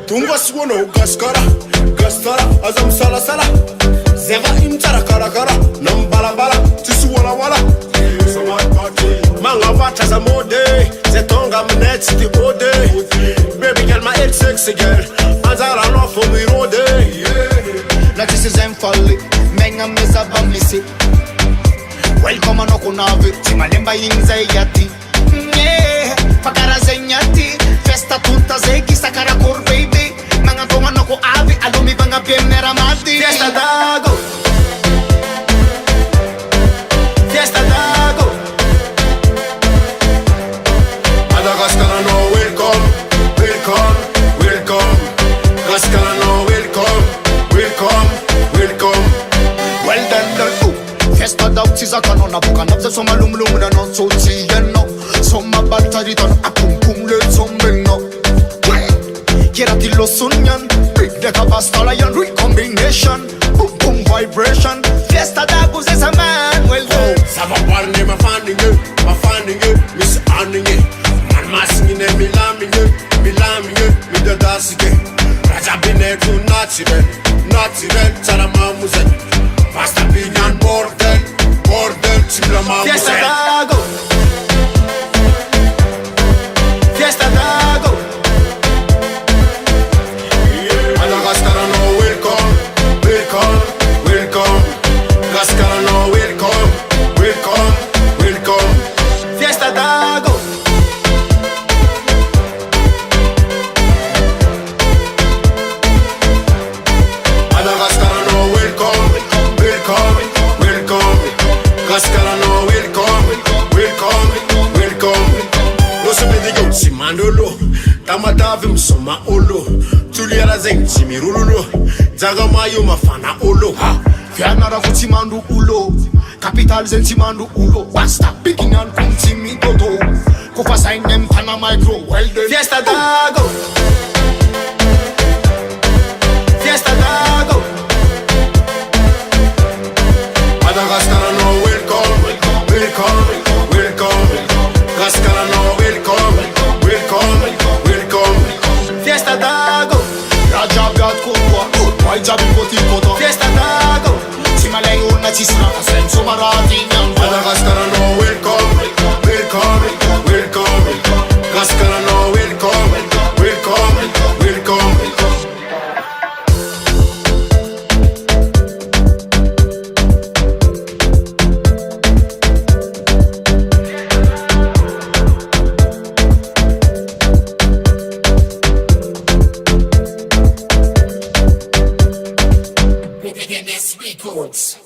Tunga suono gaskara, gastara, azam sala sala. Zeva imtara kara kara, nam bala bala, tisu wala wala. Manga vata za mode, zetonga mnetsi di ode. Baby girl, my head sexy girl, anzala no for me rode. Na tisi zemfali, menga meza bamlisi. Welcome no kunavi, timalemba yinza yati. Fakara zenyati, festa tutta zeki sakara kor baby. Manga tonga no ko avi, alumi banga piemnera mati. Fiesta dago, fiesta dago. Madagascar no welcome, welcome, welcome. Madagascar no welcome, welcome, welcome. Well done, fiesta dago tiza kanona buka nabze soma lum lum na non so tieno. Soma balta ritorno a pum pum le zombino. Kirati lo sunyan, big deka bastala yan recombination. Boom boom vibration. Fiesta dago is a man. Well done. Sava parne ma finding you, miss anning it. Man massing in me lambing you, me the dasike. Raja bine to natural, Salama muze. Pasta binyan bordel, chimla ma muze. Fiesta dago, fiesta dago. Madagascar no welcome, welcome, welcome. Madagascar no welcome, welcome, welcome. Fiesta dago. Madagascar no welcome, welcome, welcome. Madagascar no welcome, welcome, welcome. No se me diga simandolo, tamatavi msoma olo. Tuliara zeng chimirululo, zagamayo mafana olo. Fianara kutimandu ulo, capital zentimandu ulo. Basta picking and kuntimi toto. Kofa sign them pana micro. Well done. Fiesta dago, fiesta dago. Madagascar no welcome, welcome, welcome. Madagascar no welcome, welcome, welcome. Fiesta dago, Raja biat kuwa, why jabi poti koto. fiesta dago. Timalay una tisra, sen somarati nyang. Madagascar no welcome, welcome, welcome. Madagascar no welcome, welcome, welcome. Within this records.